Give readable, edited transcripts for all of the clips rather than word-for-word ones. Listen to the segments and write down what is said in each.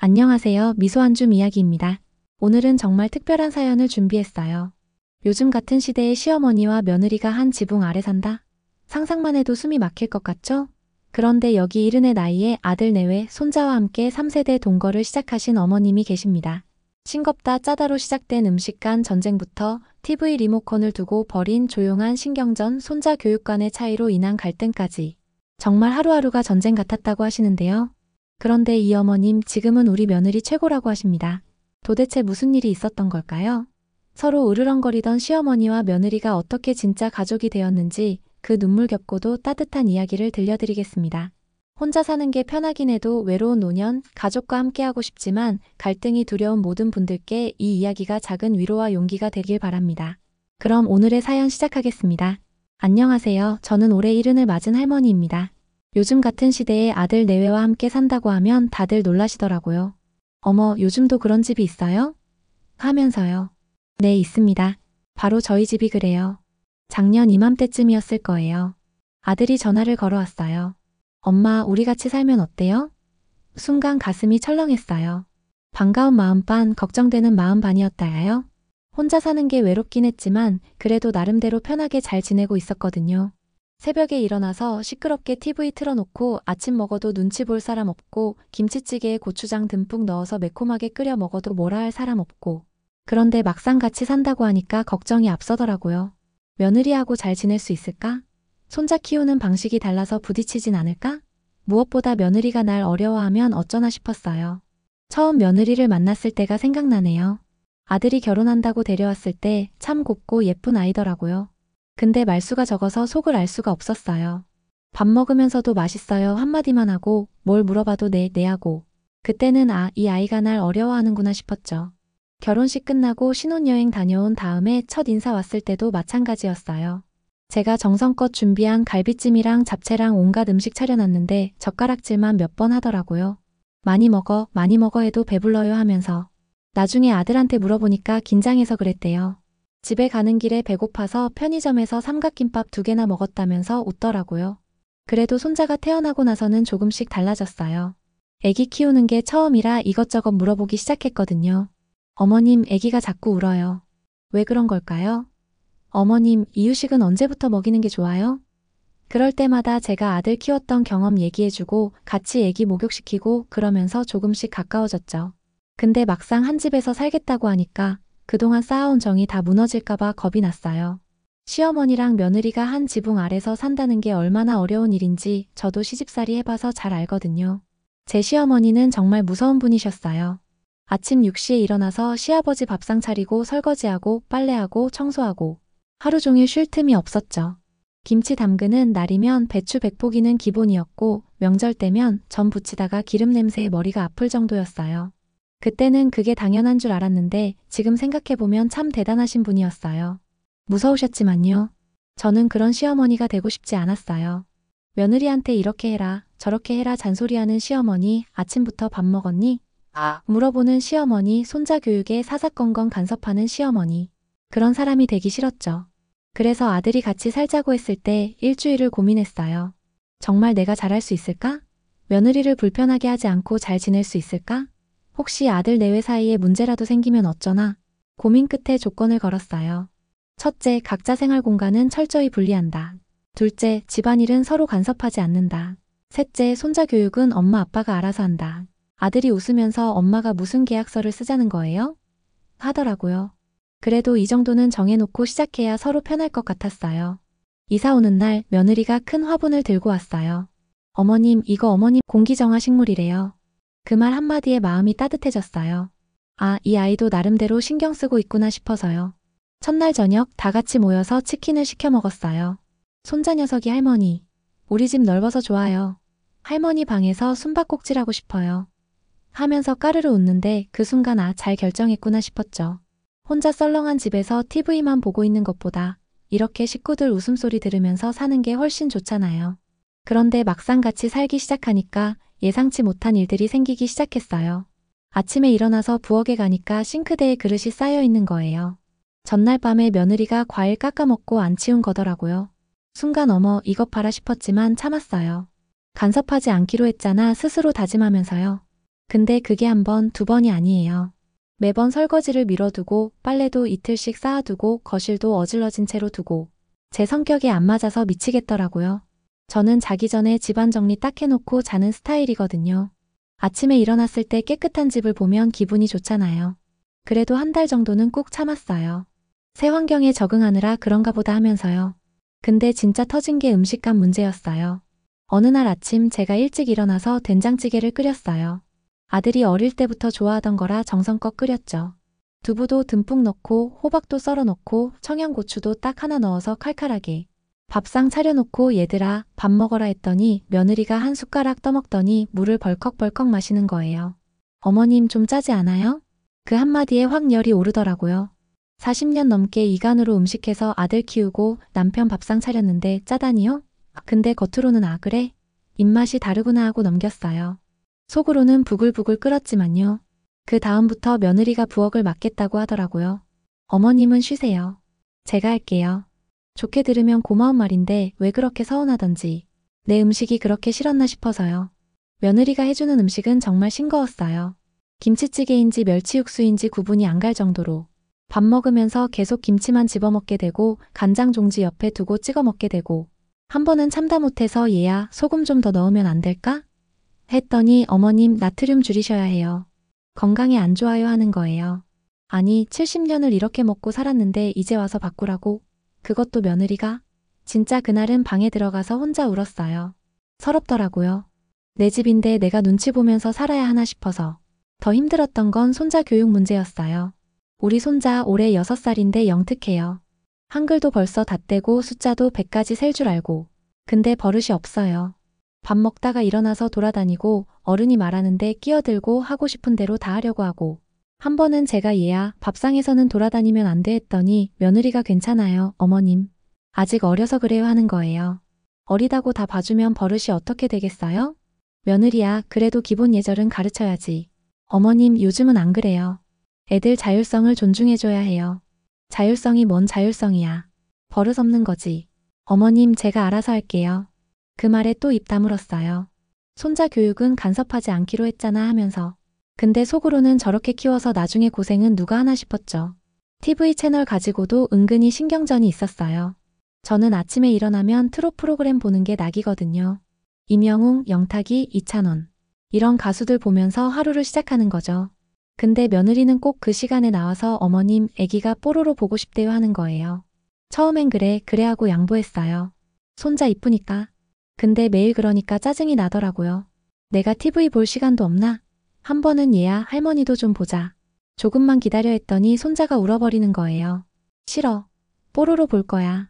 안녕하세요. 미소한줌 이야기입니다. 오늘은 정말 특별한 사연을 준비했어요. 요즘 같은 시대에 시어머니와 며느리가 한 지붕 아래 산다? 상상만 해도 숨이 막힐 것 같죠? 그런데 여기 70의 나이에 아들 내외, 손자와 함께 3세대 동거를 시작하신 어머님이 계십니다. 싱겁다 짜다로 시작된 음식 간 전쟁부터 TV 리모컨을 두고 벌인 조용한 신경전, 손자 교육 간의 차이로 인한 갈등까지 정말 하루하루가 전쟁 같았다고 하시는데요. 그런데 이 어머님 지금은 우리 며느리 최고라고 하십니다. 도대체 무슨 일이 있었던 걸까요? 서로 으르렁거리던 시어머니와 며느리가 어떻게 진짜 가족이 되었는지 그 눈물겹고도 따뜻한 이야기를 들려드리겠습니다. 혼자 사는 게 편하긴 해도 외로운 노년, 가족과 함께하고 싶지만 갈등이 두려운 모든 분들께 이 이야기가 작은 위로와 용기가 되길 바랍니다. 그럼 오늘의 사연 시작하겠습니다. 안녕하세요. 저는 올해 70을 맞은 할머니입니다. 요즘 같은 시대에 아들 내외와 함께 산다고 하면 다들 놀라시더라고요. 어머, 요즘도 그런 집이 있어요? 하면서요. 네, 있습니다. 바로 저희 집이 그래요. 작년 이맘때쯤이었을 거예요. 아들이 전화를 걸어왔어요. 엄마, 우리 같이 살면 어때요? 순간 가슴이 철렁했어요. 반가운 마음 반, 걱정되는 마음 반이었다요. 혼자 사는 게 외롭긴 했지만 그래도 나름대로 편하게 잘 지내고 있었거든요. 새벽에 일어나서 시끄럽게 TV 틀어놓고 아침 먹어도 눈치 볼 사람 없고 김치찌개에 고추장 듬뿍 넣어서 매콤하게 끓여 먹어도 뭐라 할 사람 없고 그런데 막상 같이 산다고 하니까 걱정이 앞서더라고요. 며느리하고 잘 지낼 수 있을까? 손자 키우는 방식이 달라서 부딪히진 않을까? 무엇보다 며느리가 날 어려워하면 어쩌나 싶었어요. 처음 며느리를 만났을 때가 생각나네요. 아들이 결혼한다고 데려왔을 때 참 곱고 예쁜 아이더라고요. 근데 말수가 적어서 속을 알 수가 없었어요. 밥 먹으면서도 맛있어요 한마디만 하고 뭘 물어봐도 네 하고 그때는 이 아이가 날 어려워하는구나 싶었죠. 결혼식 끝나고 신혼여행 다녀온 다음에 첫 인사 왔을 때도 마찬가지였어요. 제가 정성껏 준비한 갈비찜이랑 잡채랑 온갖 음식 차려놨는데 젓가락질만 몇 번 하더라고요. 많이 먹어 해도 배불러요 하면서. 나중에 아들한테 물어보니까 긴장해서 그랬대요. 집에 가는 길에 배고파서 편의점에서 삼각김밥 2개나 먹었다면서 웃더라고요. 그래도 손자가 태어나고 나서는 조금씩 달라졌어요. 애기 키우는 게 처음이라 이것저것 물어보기 시작했거든요. 어머님, 애기가 자꾸 울어요. 왜 그런 걸까요? 어머님, 이유식은 언제부터 먹이는 게 좋아요? 그럴 때마다 제가 아들 키웠던 경험 얘기해주고 같이 애기 목욕시키고 그러면서 조금씩 가까워졌죠. 근데 막상 한 집에서 살겠다고 하니까 그동안 쌓아온 정이 다 무너질까봐 겁이 났어요. 시어머니랑 며느리가 한 지붕 아래서 산다는 게 얼마나 어려운 일인지 저도 시집살이 해봐서 잘 알거든요. 제 시어머니는 정말 무서운 분이셨어요. 아침 6시에 일어나서 시아버지 밥상 차리고 설거지하고 빨래하고 청소하고 하루 종일 쉴 틈이 없었죠. 김치 담그는 날이면 배추 100포기는 기본이었고 명절 때면 전 부치다가 기름 냄새에 머리가 아플 정도였어요. 그때는 그게 당연한 줄 알았는데 지금 생각해보면 참 대단하신 분이었어요. 무서우셨지만요. 저는 그런 시어머니가 되고 싶지 않았어요. 며느리한테 이렇게 해라 저렇게 해라 잔소리하는 시어머니, 아침부터 밥 먹었니? 물어보는 시어머니, 손자 교육에 사사건건 간섭하는 시어머니. 그런 사람이 되기 싫었죠. 그래서 아들이 같이 살자고 했을 때 일주일을 고민했어요. 정말 내가 잘할 수 있을까? 며느리를 불편하게 하지 않고 잘 지낼 수 있을까? 혹시 아들 내외 사이에 문제라도 생기면 어쩌나? 고민 끝에 조건을 걸었어요. 첫째, 각자 생활 공간은 철저히 분리한다. 둘째, 집안일은 서로 간섭하지 않는다. 셋째, 손자 교육은 엄마 아빠가 알아서 한다. 아들이 웃으면서 엄마가 무슨 계약서를 쓰자는 거예요? 하더라고요. 그래도 이 정도는 정해놓고 시작해야 서로 편할 것 같았어요. 이사 오는 날 며느리가 큰 화분을 들고 왔어요. 어머님, 이거 어머님 공기정화 식물이래요. 그 말 한마디에 마음이 따뜻해졌어요. 이 아이도 나름대로 신경 쓰고 있구나 싶어서요. 첫날 저녁 다 같이 모여서 치킨을 시켜 먹었어요. 손자 녀석이 할머니, 우리 집 넓어서 좋아요. 할머니 방에서 숨바꼭질하고 싶어요. 하면서 까르르 웃는데 그 순간 잘 결정했구나 싶었죠. 혼자 썰렁한 집에서 TV만 보고 있는 것보다 이렇게 식구들 웃음소리 들으면서 사는 게 훨씬 좋잖아요. 그런데 막상 같이 살기 시작하니까 예상치 못한 일들이 생기기 시작했어요. 아침에 일어나서 부엌에 가니까 싱크대에 그릇이 쌓여 있는 거예요. 전날 밤에 며느리가 과일 깎아 먹고 안 치운 거더라고요. 순간 어머, 이것 봐라 싶었지만 참았어요. 간섭하지 않기로 했잖아 스스로 다짐하면서요. 근데 그게 한 번, 두 번이 아니에요. 매번 설거지를 미뤄두고 빨래도 이틀씩 쌓아두고 거실도 어질러진 채로 두고 제 성격에 안 맞아서 미치겠더라고요. 저는 자기 전에 집안 정리 딱 해놓고 자는 스타일이거든요. 아침에 일어났을 때 깨끗한 집을 보면 기분이 좋잖아요. 그래도 한 달 정도는 꾹 참았어요. 새 환경에 적응하느라 그런가 보다 하면서요. 근데 진짜 터진 게 음식값 문제였어요. 어느 날 아침 제가 일찍 일어나서 된장찌개를 끓였어요. 아들이 어릴 때부터 좋아하던 거라 정성껏 끓였죠. 두부도 듬뿍 넣고 호박도 썰어 넣고 청양고추도 딱 하나 넣어서 칼칼하게 밥상 차려놓고 얘들아 밥 먹어라 했더니 며느리가 한 숟가락 떠먹더니 물을 벌컥벌컥 마시는 거예요. 어머님 좀 짜지 않아요? 그 한마디에 확 열이 오르더라고요. 40년 넘게 이간으로 음식해서 아들 키우고 남편 밥상 차렸는데 짜다니요? 근데 겉으로는 아 그래? 입맛이 다르구나 하고 넘겼어요. 속으로는 부글부글 끓었지만요. 그 다음부터 며느리가 부엌을 맡겠다고 하더라고요. 어머님은 쉬세요. 제가 할게요. 좋게 들으면 고마운 말인데 왜 그렇게 서운하던지 내 음식이 그렇게 싫었나 싶어서요. 며느리가 해주는 음식은 정말 싱거웠어요. 김치찌개인지 멸치육수인지 구분이 안 갈 정도로 밥 먹으면서 계속 김치만 집어먹게 되고 간장 종지 옆에 두고 찍어 먹게 되고 한 번은 참다 못해서 얘야 소금 좀 더 넣으면 안 될까? 했더니 어머님 나트륨 줄이셔야 해요. 건강에 안 좋아요 하는 거예요. 아니 70년을 이렇게 먹고 살았는데 이제 와서 바꾸라고? 그것도 며느리가? 진짜 그날은 방에 들어가서 혼자 울었어요. 서럽더라고요. 내 집인데 내가 눈치 보면서 살아야 하나 싶어서. 더 힘들었던 건 손자 교육 문제였어요. 우리 손자 올해 6살인데 영특해요. 한글도 벌써 다 떼고 숫자도 100까지 셀 줄 알고. 근데 버릇이 없어요. 밥 먹다가 일어나서 돌아다니고 어른이 말하는데 끼어들고 하고 싶은 대로 다 하려고 하고 한 번은 제가 얘야 밥상에서는 돌아다니면 안 돼 했더니 며느리가 괜찮아요 어머님. 아직 어려서 그래요 하는 거예요. 어리다고 다 봐주면 버릇이 어떻게 되겠어요? 며느리야 그래도 기본 예절은 가르쳐야지. 어머님 요즘은 안 그래요. 애들 자율성을 존중해줘야 해요. 자율성이 뭔 자율성이야. 버릇 없는 거지. 어머님 제가 알아서 할게요. 그 말에 또 입 다물었어요. 손자 교육은 간섭하지 않기로 했잖아 하면서. 근데 속으로는 저렇게 키워서 나중에 고생은 누가 하나 싶었죠. TV 채널 가지고도 은근히 신경전이 있었어요. 저는 아침에 일어나면 트롯 프로그램 보는 게 낙이거든요. 임영웅, 영탁이, 이찬원. 이런 가수들 보면서 하루를 시작하는 거죠. 근데 며느리는 꼭 그 시간에 나와서 어머님 애기가 뽀로로 보고 싶대요 하는 거예요. 처음엔 그래 하고 양보했어요. 손자 이쁘니까. 근데 매일 그러니까 짜증이 나더라고요. 내가 TV 볼 시간도 없나? 한 번은 얘야 할머니도 좀 보자. 조금만 기다려 했더니 손자가 울어버리는 거예요. 싫어. 뽀로로 볼 거야.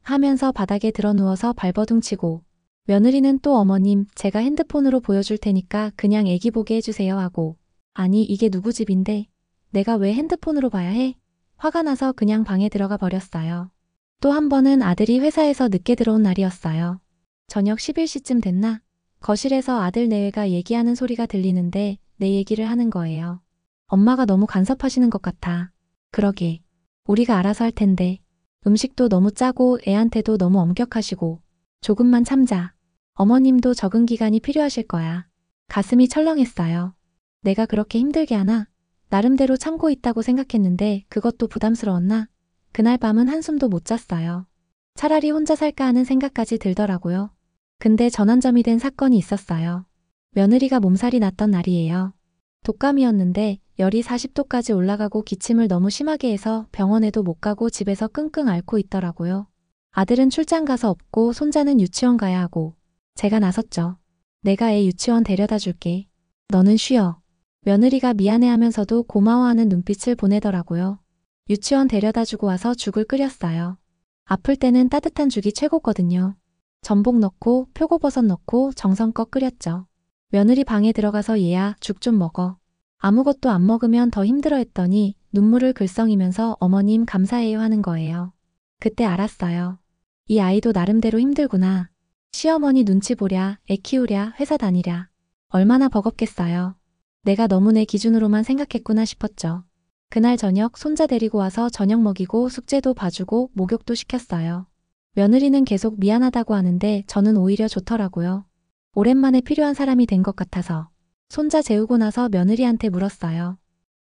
하면서 바닥에 들어 누워서 발버둥 치고 며느리는 또 어머님 제가 핸드폰으로 보여줄 테니까 그냥 애기 보게 해주세요 하고 아니 이게 누구 집인데 내가 왜 핸드폰으로 봐야 해? 화가 나서 그냥 방에 들어가 버렸어요. 또 한 번은 아들이 회사에서 늦게 들어온 날이었어요. 저녁 11시쯤 됐나? 거실에서 아들 내외가 얘기하는 소리가 들리는데 내 얘기를 하는 거예요. 엄마가 너무 간섭하시는 것 같아. 그러게. 우리가 알아서 할 텐데. 음식도 너무 짜고 애한테도 너무 엄격하시고. 조금만 참자. 어머님도 적응 기간이 필요하실 거야. 가슴이 철렁했어요. 내가 그렇게 힘들게 하나? 나름대로 참고 있다고 생각했는데 그것도 부담스러웠나? 그날 밤은 한숨도 못 잤어요. 차라리 혼자 살까 하는 생각까지 들더라고요. 근데 전환점이 된 사건이 있었어요. 며느리가 몸살이 났던 날이에요. 독감이었는데 열이 40도까지 올라가고 기침을 너무 심하게 해서 병원에도 못 가고 집에서 끙끙 앓고 있더라고요. 아들은 출장 가서 없고 손자는 유치원 가야 하고 제가 나섰죠. 내가 애 유치원 데려다 줄게. 너는 쉬어. 며느리가 미안해하면서도 고마워하는 눈빛을 보내더라고요. 유치원 데려다 주고 와서 죽을 끓였어요. 아플 때는 따뜻한 죽이 최고거든요. 전복 넣고 표고버섯 넣고 정성껏 끓였죠. 며느리 방에 들어가서 얘야 죽 좀 먹어. 아무것도 안 먹으면 더 힘들어 했더니 눈물을 글썽이면서 어머님 감사해요 하는 거예요. 그때 알았어요. 이 아이도 나름대로 힘들구나. 시어머니 눈치 보랴, 애 키우랴, 회사 다니랴. 얼마나 버겁겠어요. 내가 너무 내 기준으로만 생각했구나 싶었죠. 그날 저녁 손자 데리고 와서 저녁 먹이고 숙제도 봐주고 목욕도 시켰어요. 며느리는 계속 미안하다고 하는데 저는 오히려 좋더라고요. 오랜만에 필요한 사람이 된 것 같아서. 손자 재우고 나서 며느리한테 물었어요.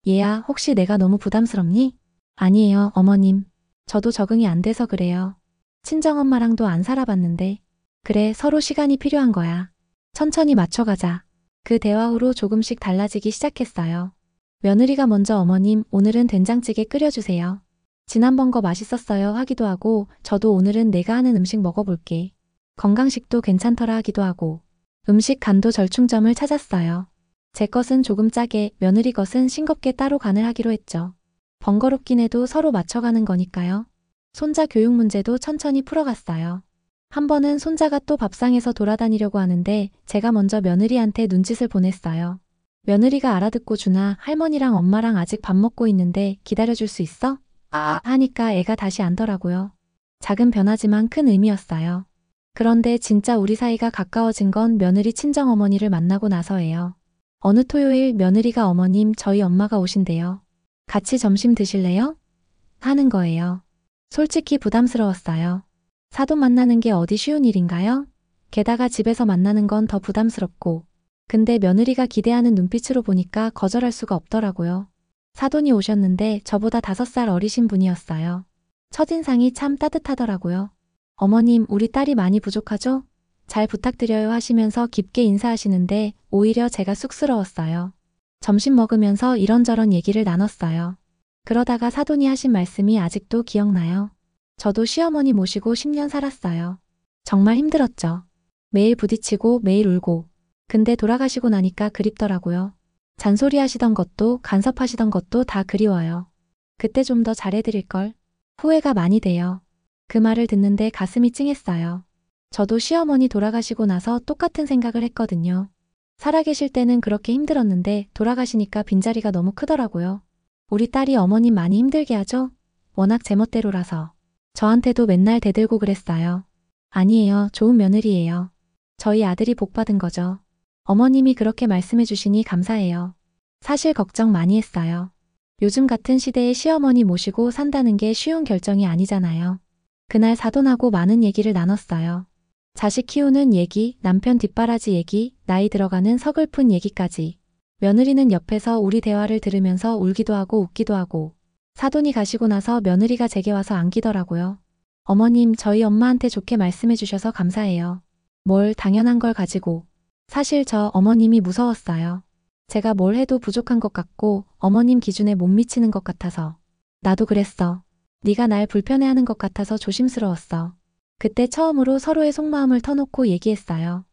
얘야, 혹시 내가 너무 부담스럽니? 아니에요, 어머님. 저도 적응이 안 돼서 그래요. 친정엄마랑도 안 살아봤는데. 그래, 서로 시간이 필요한 거야. 천천히 맞춰가자. 그 대화 후로 조금씩 달라지기 시작했어요. 며느리가 먼저 어머님, 오늘은 된장찌개 끓여주세요. 지난번 거 맛있었어요 하기도 하고, 저도 오늘은 내가 하는 음식 먹어볼게. 건강식도 괜찮더라 하기도 하고, 음식 간도 절충점을 찾았어요. 제 것은 조금 짜게, 며느리 것은 싱겁게 따로 간을 하기로 했죠. 번거롭긴 해도 서로 맞춰가는 거니까요. 손자 교육 문제도 천천히 풀어갔어요. 한 번은 손자가 또 밥상에서 돌아다니려고 하는데 제가 먼저 며느리한테 눈짓을 보냈어요. 며느리가 알아듣고 주나 할머니랑 엄마랑 아직 밥 먹고 있는데 기다려줄 수 있어? 하니까 애가 다시 안더라고요. 작은 변화지만 큰 의미였어요. 그런데 진짜 우리 사이가 가까워진 건 며느리 친정어머니를 만나고 나서예요. 어느 토요일 며느리가 어머님 저희 엄마가 오신대요. 같이 점심 드실래요? 하는 거예요. 솔직히 부담스러웠어요. 사돈 만나는 게 어디 쉬운 일인가요? 게다가 집에서 만나는 건 더 부담스럽고. 근데 며느리가 기대하는 눈빛으로 보니까 거절할 수가 없더라고요. 사돈이 오셨는데 저보다 5살 어리신 분이었어요. 첫인상이 참 따뜻하더라고요. 어머님, 우리 딸이 많이 부족하죠? 잘 부탁드려요 하시면서 깊게 인사하시는데 오히려 제가 쑥스러웠어요. 점심 먹으면서 이런저런 얘기를 나눴어요. 그러다가 사돈이 하신 말씀이 아직도 기억나요. 저도 시어머니 모시고 10년 살았어요. 정말 힘들었죠. 매일 부딪히고 매일 울고. 근데 돌아가시고 나니까 그립더라고요. 잔소리 하시던 것도 간섭하시던 것도 다 그리워요. 그때 좀 더 잘해드릴걸. 후회가 많이 돼요. 그 말을 듣는데 가슴이 찡했어요. 저도 시어머니 돌아가시고 나서 똑같은 생각을 했거든요. 살아계실 때는 그렇게 힘들었는데 돌아가시니까 빈자리가 너무 크더라고요. 우리 딸이 어머님 많이 힘들게 하죠? 워낙 제멋대로라서. 저한테도 맨날 대들고 그랬어요. 아니에요. 좋은 며느리예요. 저희 아들이 복 받은 거죠. 어머님이 그렇게 말씀해 주시니 감사해요. 사실 걱정 많이 했어요. 요즘 같은 시대에 시어머니 모시고 산다는 게 쉬운 결정이 아니잖아요. 그날 사돈하고 많은 얘기를 나눴어요. 자식 키우는 얘기, 남편 뒷바라지 얘기, 나이 들어가는 서글픈 얘기까지. 며느리는 옆에서 우리 대화를 들으면서 울기도 하고 웃기도 하고. 사돈이 가시고 나서 며느리가 제게 와서 안기더라고요. 어머님, 저희 엄마한테 좋게 말씀해 주셔서 감사해요. 뭘 당연한 걸 가지고. 사실 저 어머님이 무서웠어요. 제가 뭘 해도 부족한 것 같고 어머님 기준에 못 미치는 것 같아서. 나도 그랬어. 네가 날 불편해하는 것 같아서 조심스러웠어. 그때 처음으로 서로의 속마음을 터놓고 얘기했어요.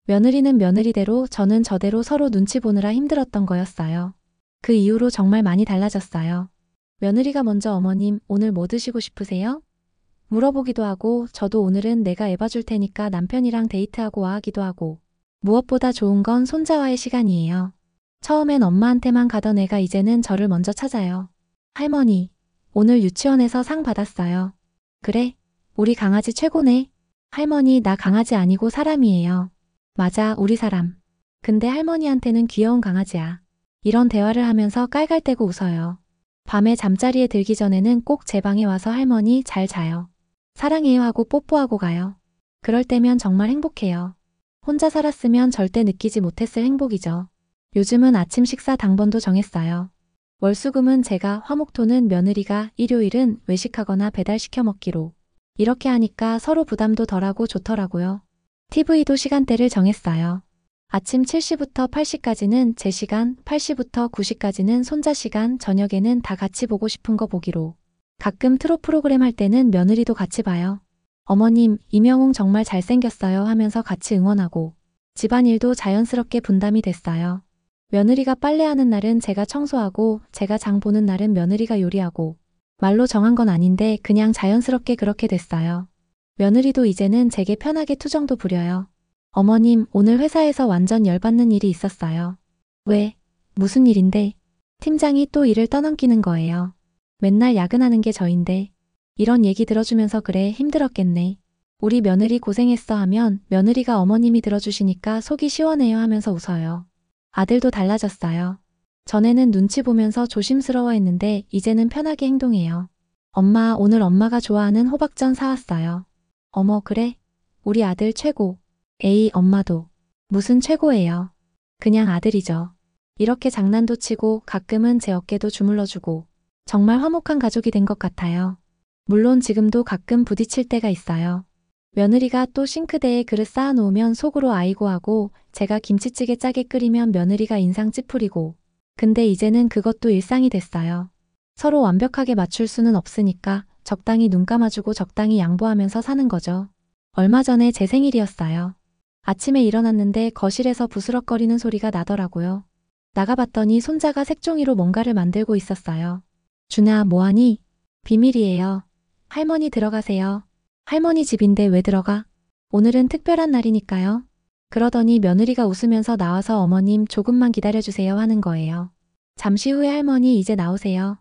며느리는 며느리대로 저는 저대로 서로 눈치 보느라 힘들었던 거였어요. 그 이후로 정말 많이 달라졌어요. 며느리가 먼저 어머님, 오늘 뭐 드시고 싶으세요? 물어보기도 하고 저도 오늘은 내가 애 봐줄 테니까 남편이랑 데이트하고 와 하기도 하고. 무엇보다 좋은 건 손자와의 시간이에요. 처음엔 엄마한테만 가던 애가 이제는 저를 먼저 찾아요. 할머니, 오늘 유치원에서 상 받았어요. 그래? 우리 강아지 최고네. 할머니, 나 강아지 아니고 사람이에요. 맞아, 우리 사람. 근데 할머니한테는 귀여운 강아지야. 이런 대화를 하면서 깔깔대고 웃어요. 밤에 잠자리에 들기 전에는 꼭 제 방에 와서 할머니 잘 자요. 사랑해요 하고 뽀뽀하고 가요. 그럴 때면 정말 행복해요. 혼자 살았으면 절대 느끼지 못했을 행복이죠. 요즘은 아침 식사 당번도 정했어요. 월수금은 제가, 화목토는 며느리가, 일요일은 외식하거나 배달시켜 먹기로. 이렇게 하니까 서로 부담도 덜하고 좋더라고요. TV도 시간대를 정했어요. 아침 7시부터 8시까지는 제 시간, 8시부터 9시까지는 손자 시간, 저녁에는 다 같이 보고 싶은 거 보기로. 가끔 트롯 프로그램 할 때는 며느리도 같이 봐요. 어머님, 이명웅 정말 잘생겼어요 하면서 같이 응원하고. 집안일도 자연스럽게 분담이 됐어요. 며느리가 빨래하는 날은 제가 청소하고 제가 장 보는 날은 며느리가 요리하고. 말로 정한 건 아닌데 그냥 자연스럽게 그렇게 됐어요. 며느리도 이제는 제게 편하게 투정도 부려요. 어머님, 오늘 회사에서 완전 열받는 일이 있었어요. 왜? 무슨 일인데? 팀장이 또 일을 떠넘기는 거예요. 맨날 야근하는 게 저인데. 이런 얘기 들어주면서 그래, 힘들었겠네. 우리 며느리 고생했어 하면 며느리가 어머님이 들어주시니까 속이 시원해요 하면서 웃어요. 아들도 달라졌어요. 전에는 눈치 보면서 조심스러워했는데 이제는 편하게 행동해요. 엄마, 오늘 엄마가 좋아하는 호박전 사왔어요. 어머, 그래? 우리 아들 최고. 에이, 엄마도. 무슨 최고예요. 그냥 아들이죠. 이렇게 장난도 치고 가끔은 제 어깨도 주물러주고 정말 화목한 가족이 된 것 같아요. 물론 지금도 가끔 부딪힐 때가 있어요. 며느리가 또 싱크대에 그릇 쌓아놓으면 속으로 아이고 하고 제가 김치찌개 짜게 끓이면 며느리가 인상 찌푸리고 근데 이제는 그것도 일상이 됐어요. 서로 완벽하게 맞출 수는 없으니까 적당히 눈 감아주고 적당히 양보하면서 사는 거죠. 얼마 전에 제 생일이었어요. 아침에 일어났는데 거실에서 부스럭거리는 소리가 나더라고요. 나가봤더니 손자가 색종이로 뭔가를 만들고 있었어요. 준아, 뭐하니? 비밀이에요. 할머니 들어가세요. 할머니 집인데 왜 들어가? 오늘은 특별한 날이니까요. 그러더니 며느리가 웃으면서 나와서 어머님 조금만 기다려주세요 하는 거예요. 잠시 후에 할머니 이제 나오세요.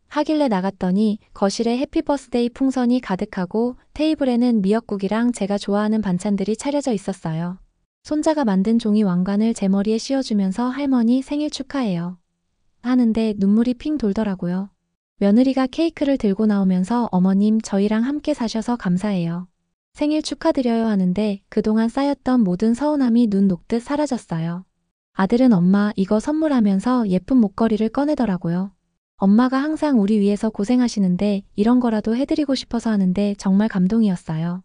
하길래 나갔더니 거실에 해피 버스데이 풍선이 가득하고 테이블에는 미역국이랑 제가 좋아하는 반찬들이 차려져 있었어요. 손자가 만든 종이 왕관을 제 머리에 씌워주면서 할머니 생일 축하해요 하는데 눈물이 핑 돌더라고요. 며느리가 케이크를 들고 나오면서 어머님 저희랑 함께 사셔서 감사해요. 생일 축하드려요 하는데 그동안 쌓였던 모든 서운함이 눈 녹듯 사라졌어요. 아들은 엄마 이거 선물하면서 예쁜 목걸이를 꺼내더라고요. 엄마가 항상 우리 위해서 고생하시는데 이런 거라도 해드리고 싶어서 하는데 정말 감동이었어요.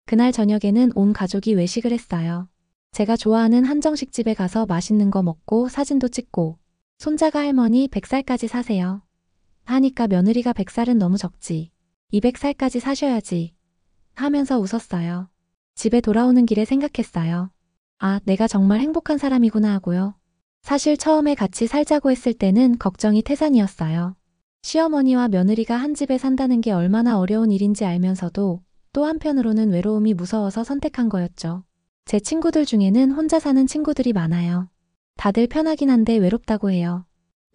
그날 저녁에는 온 가족이 외식을 했어요. 제가 좋아하는 한정식집에 가서 맛있는 거 먹고 사진도 찍고 손자가 할머니 100살까지 사세요 하니까 며느리가 100살은 너무 적지. 200살까지 사셔야지 하면서 웃었어요. 집에 돌아오는 길에 생각했어요. 아, 내가 정말 행복한 사람이구나 하고요. 사실 처음에 같이 살자고 했을 때는 걱정이 태산이었어요. 시어머니와 며느리가 한 집에 산다는 게 얼마나 어려운 일인지 알면서도 또 한편으로는 외로움이 무서워서 선택한 거였죠. 제 친구들 중에는 혼자 사는 친구들이 많아요. 다들 편하긴 한데 외롭다고 해요.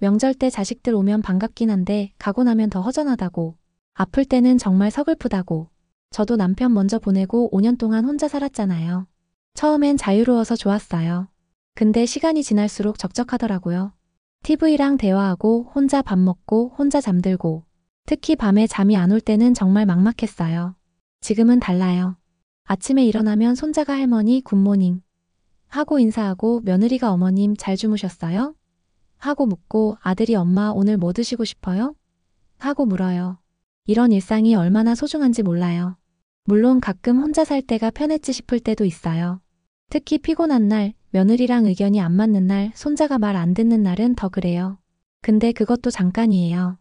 명절 때 자식들 오면 반갑긴 한데 가고 나면 더 허전하다고. 아플 때는 정말 서글프다고. 저도 남편 먼저 보내고 5년 동안 혼자 살았잖아요. 처음엔 자유로워서 좋았어요. 근데 시간이 지날수록 적적하더라고요. TV랑 대화하고 혼자 밥 먹고 혼자 잠들고 특히 밤에 잠이 안 올 때는 정말 막막했어요. 지금은 달라요. 아침에 일어나면 손자가 할머니 굿모닝 하고 인사하고 며느리가 어머님 잘 주무셨어요? 하고 묻고 아들이 엄마 오늘 뭐 드시고 싶어요? 하고 물어요. 이런 일상이 얼마나 소중한지 몰라요. 물론 가끔 혼자 살 때가 편했지 싶을 때도 있어요. 특히 피곤한 날, 며느리랑 의견이 안 맞는 날, 손자가 말 안 듣는 날은 더 그래요. 근데 그것도 잠깐이에요.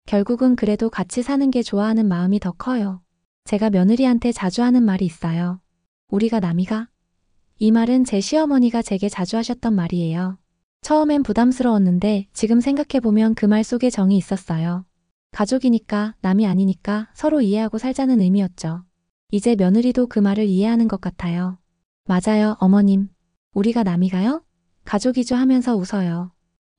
결국은 그래도 같이 사는 게 좋아하는 마음이 더 커요. 제가 며느리한테 자주 하는 말이 있어요. 우리가 남이가? 이 말은 제 시어머니가 제게 자주 하셨던 말이에요. 처음엔 부담스러웠는데 지금 생각해보면 그 말 속에 정이 있었어요. 가족이니까 남이 아니니까 서로 이해하고 살자는 의미였죠. 이제 며느리도 그 말을 이해하는 것 같아요. 맞아요, 어머님. 우리가 남이가요? 가족이죠 하면서 웃어요.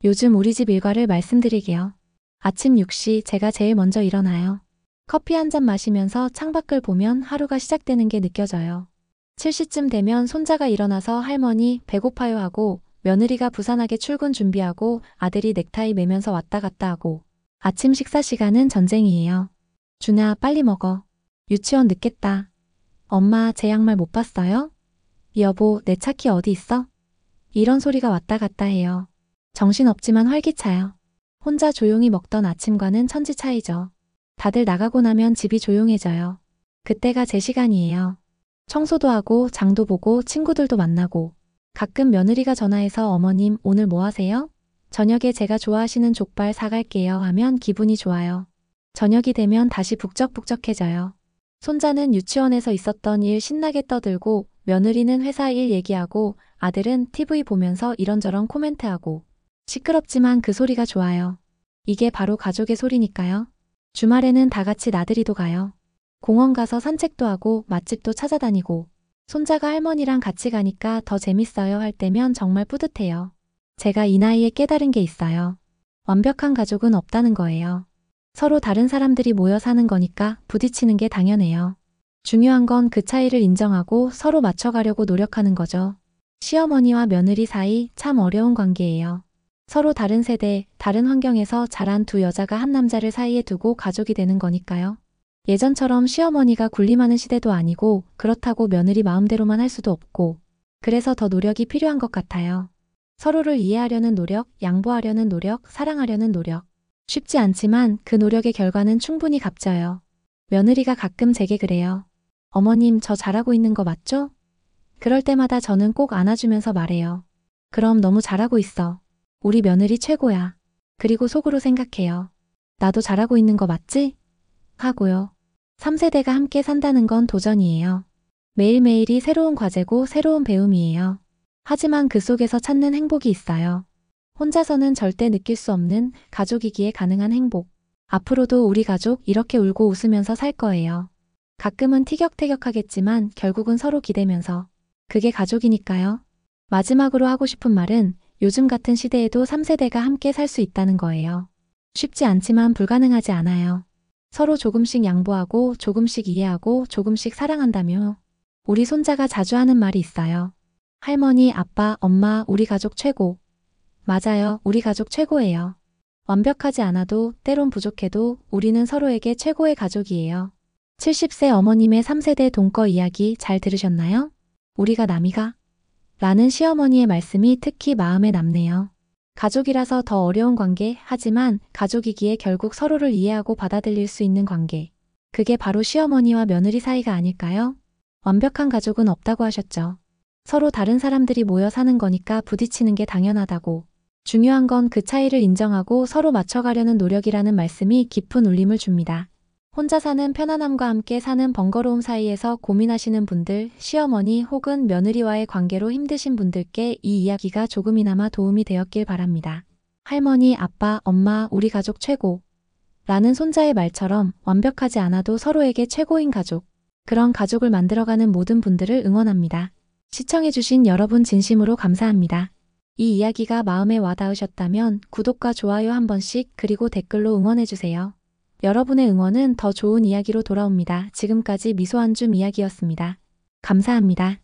요즘 우리 집 일과를 말씀드리게요. 아침 6시 제가 제일 먼저 일어나요. 커피 한 잔 마시면서 창밖을 보면 하루가 시작되는 게 느껴져요. 7시쯤 되면 손자가 일어나서 할머니 배고파요 하고 며느리가 부산하게 출근 준비하고 아들이 넥타이 매면서 왔다 갔다 하고 아침 식사 시간은 전쟁이에요. 준아 빨리 먹어. 유치원 늦겠다. 엄마 제 양말 못 봤어요? 여보 내 차키 어디 있어? 이런 소리가 왔다 갔다 해요. 정신없지만 활기차요. 혼자 조용히 먹던 아침과는 천지 차이죠. 다들 나가고 나면 집이 조용해져요. 그때가 제 시간이에요. 청소도 하고 장도 보고 친구들도 만나고 가끔 며느리가 전화해서 어머님 오늘 뭐 하세요? 저녁에 제가 좋아하시는 족발 사갈게요 하면 기분이 좋아요. 저녁이 되면 다시 북적북적해져요. 손자는 유치원에서 있었던 일 신나게 떠들고 며느리는 회사 일 얘기하고 아들은 TV 보면서 이런저런 코멘트하고 시끄럽지만 그 소리가 좋아요. 이게 바로 가족의 소리니까요. 주말에는 다 같이 나들이도 가요. 공원 가서 산책도 하고 맛집도 찾아다니고 손자가 할머니랑 같이 가니까 더 재밌어요 할 때면 정말 뿌듯해요. 제가 이 나이에 깨달은 게 있어요. 완벽한 가족은 없다는 거예요. 서로 다른 사람들이 모여 사는 거니까 부딪히는 게 당연해요. 중요한 건 그 차이를 인정하고 서로 맞춰가려고 노력하는 거죠. 시어머니와 며느리 사이 참 어려운 관계예요. 서로 다른 세대, 다른 환경에서 자란 두 여자가 한 남자를 사이에 두고 가족이 되는 거니까요. 예전처럼 시어머니가 군림하는 시대도 아니고 그렇다고 며느리 마음대로만 할 수도 없고 그래서 더 노력이 필요한 것 같아요. 서로를 이해하려는 노력, 양보하려는 노력, 사랑하려는 노력. 쉽지 않지만 그 노력의 결과는 충분히 값져요. 며느리가 가끔 제게 그래요. 어머님, 저 잘하고 있는 거 맞죠? 그럴 때마다 저는 꼭 안아주면서 말해요. 그럼 너무 잘하고 있어. 우리 며느리 최고야. 그리고 속으로 생각해요. 나도 잘하고 있는 거 맞지? 하고요. 3세대가 함께 산다는 건 도전이에요. 매일매일이 새로운 과제고 새로운 배움이에요. 하지만 그 속에서 찾는 행복이 있어요. 혼자서는 절대 느낄 수 없는 가족이기에 가능한 행복. 앞으로도 우리 가족 이렇게 울고 웃으면서 살 거예요. 가끔은 티격태격하겠지만 결국은 서로 기대면서. 그게 가족이니까요. 마지막으로 하고 싶은 말은 요즘 같은 시대에도 3세대가 함께 살 수 있다는 거예요. 쉽지 않지만 불가능하지 않아요. 서로 조금씩 양보하고 조금씩 이해하고 조금씩 사랑한다며. 우리 손자가 자주 하는 말이 있어요. 할머니, 아빠, 엄마, 우리 가족 최고. 맞아요. 우리 가족 최고예요. 완벽하지 않아도 때론 부족해도 우리는 서로에게 최고의 가족이에요. 70세 어머님의 3세대 동거 이야기 잘 들으셨나요? 우리가 남이가? 라는 시어머니의 말씀이 특히 마음에 남네요. 가족이라서 더 어려운 관계, 하지만 가족이기에 결국 서로를 이해하고 받아들일 수 있는 관계. 그게 바로 시어머니와 며느리 사이가 아닐까요? 완벽한 가족은 없다고 하셨죠. 서로 다른 사람들이 모여 사는 거니까 부딪히는 게 당연하다고. 중요한 건 그 차이를 인정하고 서로 맞춰가려는 노력이라는 말씀이 깊은 울림을 줍니다. 혼자 사는 편안함과 함께 사는 번거로움 사이에서 고민하시는 분들, 시어머니 혹은 며느리와의 관계로 힘드신 분들께 이 이야기가 조금이나마 도움이 되었길 바랍니다. 할머니, 아빠, 엄마, 우리 가족 최고. 라는 손자의 말처럼 완벽하지 않아도 서로에게 최고인 가족. 그런 가족을 만들어가는 모든 분들을 응원합니다. 시청해주신 여러분 진심으로 감사합니다. 이 이야기가 마음에 와닿으셨다면 구독과 좋아요 한 번씩 그리고 댓글로 응원해주세요. 여러분의 응원은 더 좋은 이야기로 돌아옵니다. 지금까지 미소 한 줌 이야기였습니다. 감사합니다.